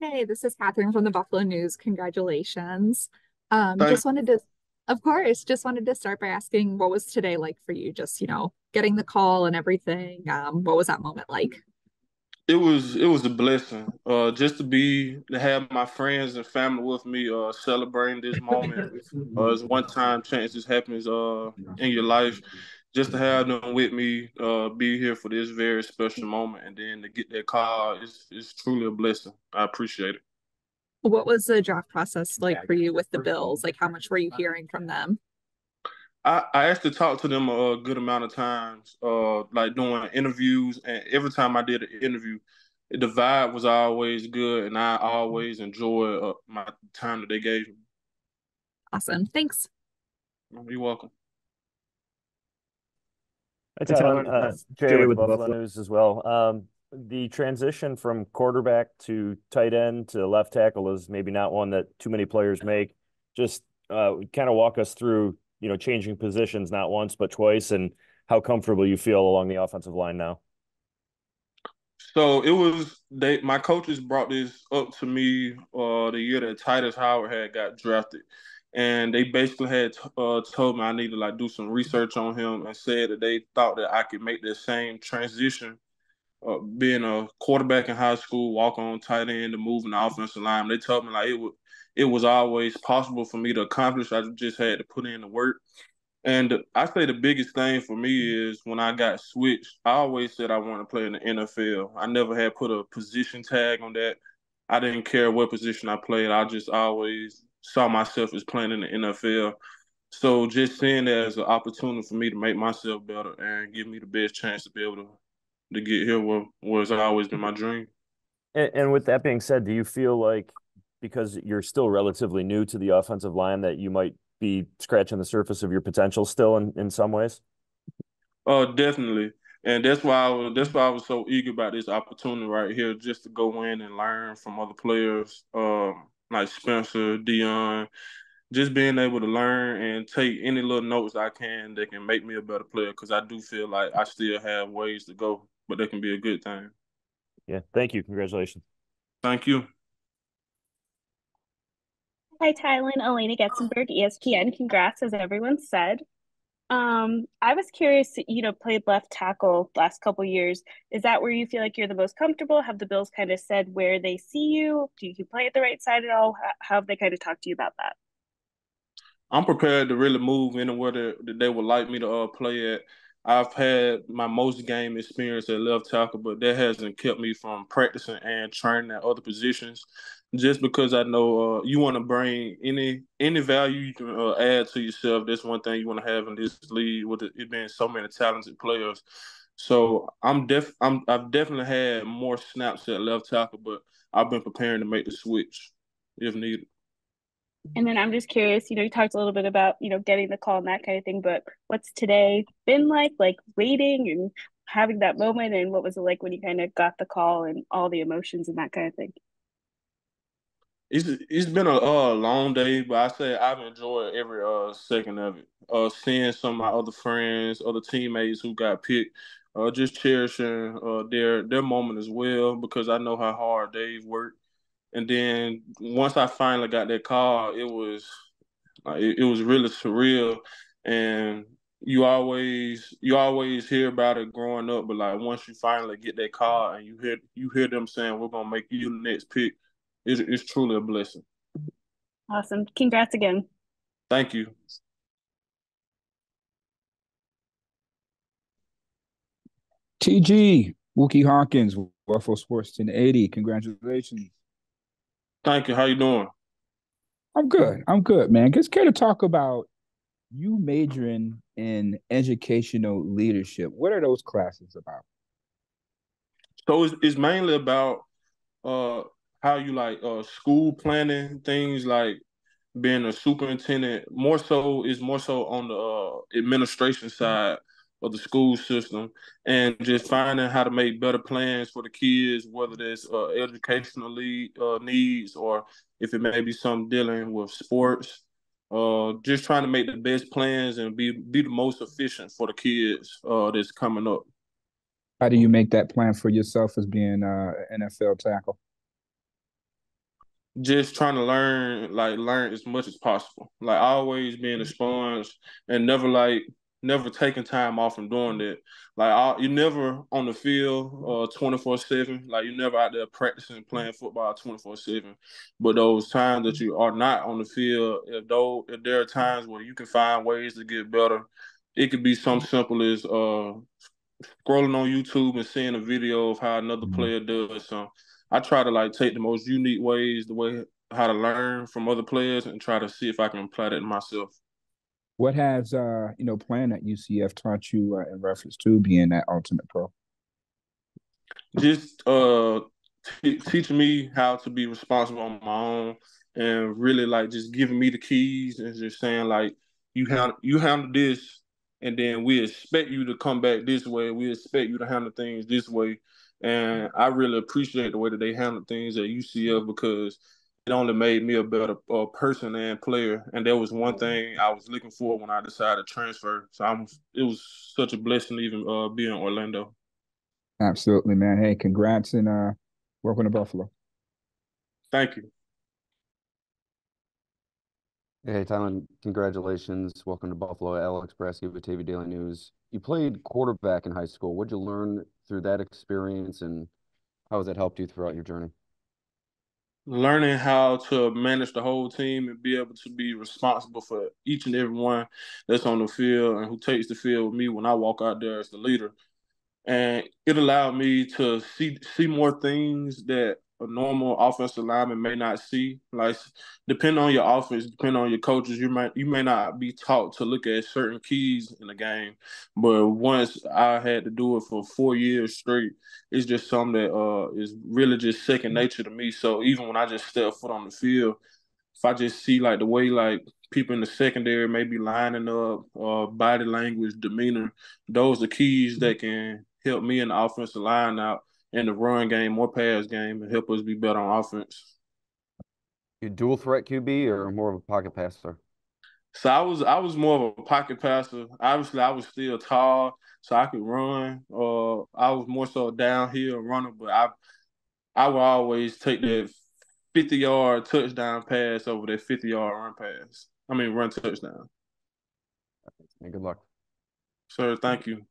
Hey, this is Catherine from the Buffalo News. Congratulations. Thank Just wanted to, of course, just wanted to start by asking what was today like for you? Just, getting the call and everything. What was that moment like? it was a blessing. Just to have my friends and family with me, celebrating this moment. It's one time chance this happens in your life. Just to have them with me, be here for this very special moment, and then to get that call is truly a blessing. I appreciate it. What was the draft process like for you with the Bills? Like, how much were you hearing from them? I actually talked to them a good amount of times, like doing interviews, and every time I did an interview, the vibe was always good, and I always enjoyed my time that they gave me. Awesome. Thanks. You're welcome. Hi, Hi, Tylan. Tylan. Jay Jay with the with the Buffalo Buffalo. News as well. The transition from quarterback to tight end to left tackle is maybe not one that too many players make. Just kind of walk us through, changing positions not once but twice, and how comfortable you feel along the offensive line now. So it was my coaches brought this up to me the year that Titus Howard had got drafted, and they basically had told me I need to like do some research on him and said that they thought that I could make the same transition, being a quarterback in high school, walk on tight end, to move in the offensive line. They told me like it was always possible for me to accomplish. I just had to put in the work. And I say the biggest thing for me is when I got switched, I always said I wanted to play in the NFL. I never had put a position tag on that. I didn't care what position I played. I just always saw myself as playing in the NFL. So just seeing that as an opportunity for me to make myself better and give me the best chance to be able to get here where it's always been my dream. And with that being said, do you feel like because you're still relatively new to the offensive line that you might be scratching the surface of your potential still in some ways? Definitely. And that's why I was so eager about this opportunity right here, just to go in and learn from other players, like Spencer, Dion, just being able to learn and take any little notes I can that can make me a better player. Because I do feel like I still have ways to go, but that can be a good thing. Yeah. Thank you. Congratulations. Thank you. Hi, Tylan. Elena Getzenberg, ESPN. Congrats, as everyone said. I was curious, played left tackle last couple years. Is that where you feel like you're the most comfortable? Have the Bills kind of said where they see you? Do you play at the right side at all? How have they kind of talked to you about that? I'm prepared to really move anywhere that they would like me to play at. I've had my most game experience at left tackle, but that hasn't kept me from practicing and training at other positions. Just because I know you want to bring any value you can add to yourself. That's one thing you want to have in this league with it being so many talented players. So I've definitely had more snaps at left tackle, but I've been preparing to make the switch if needed. And then I'm just curious, you talked a little bit about, getting the call and that kind of thing, but what's today been like waiting and having that moment, and what was it like when you kind of got the call and all the emotions and that kind of thing? It's been a long day, but I say I've enjoyed every second of it. Seeing some of my other friends, other teammates who got picked, just cherishing their moment as well because I know how hard they've worked. And then once I finally got that call, it was really surreal. And you always hear about it growing up, but like once you finally get that call and you hear them saying we're gonna make you the next pick, it's truly a blessing. Awesome. Congrats again. Thank you. TG, Wookie Hawkins, Buffalo Sports 1080. Congratulations. Thank you. How you doing? I'm good. I'm good, man. Just care to talk about you majoring in educational leadership. What are those classes about? So it's mainly about uh how you like school planning, things like being a superintendent. More so on the administration side of the school system, and just finding how to make better plans for the kids, whether there's educational needs or if it may be something dealing with sports. Just trying to make the best plans and be the most efficient for the kids that's coming up. How do you make that plan for yourself as being an NFL tackle? just trying to learn as much as possible. Like always being a sponge and never taking time off from doing that. You never on the field 24/7. Like you never out there practicing playing football 24/7. But those times that you are not on the field, if there are times where you can find ways to get better, it could be something simple as scrolling on YouTube and seeing a video of how another Mhm. player does something. I try to like take the most unique ways, the way how to learn from other players, and try to see if I can apply that to myself. What has playing at UCF taught you in reference to being that ultimate pro? Just teaching me how to be responsible on my own, and really like just giving me the keys and just saying like you handle this, and then we expect you to come back this way. We expect you to handle things this way, and I really appreciate the way that they handle things at UCF because it only made me a better person and player. And that was one thing I was looking for when I decided to transfer. It was such a blessing to even be in Orlando. Absolutely, man. Hey, congrats and welcome to Buffalo. Thank you. Hey, Tylan, congratulations. Welcome to Buffalo. Alex Braskey with TV Daily News. You played quarterback in high school. What'd you learn through that experience, and how has that helped you throughout your journey? Learning how to manage the whole team and be able to be responsible for each and every one that's on the field and who takes the field with me when I walk out there as the leader. And it allowed me to see more things that a normal offensive lineman may not see. Like depending on your offense, depending on your coaches, you may not be taught to look at certain keys in the game. But once I had to do it for 4 years straight, it's just something that is really just second nature to me. So even when I just step foot on the field, if I just see like the way like people in the secondary may be lining up, body language, demeanor, those are keys that can help me in the offensive line out in the run game or pass game and help us be better on offense. You dual threat QB or more of a pocket passer? So I was more of a pocket passer. Obviously, I was still tall, so I could run. I was more so a downhill runner, but I would always take that 50-yard touchdown pass over that 50-yard run pass. I mean, run touchdown. Hey, good luck. Sir, thank you.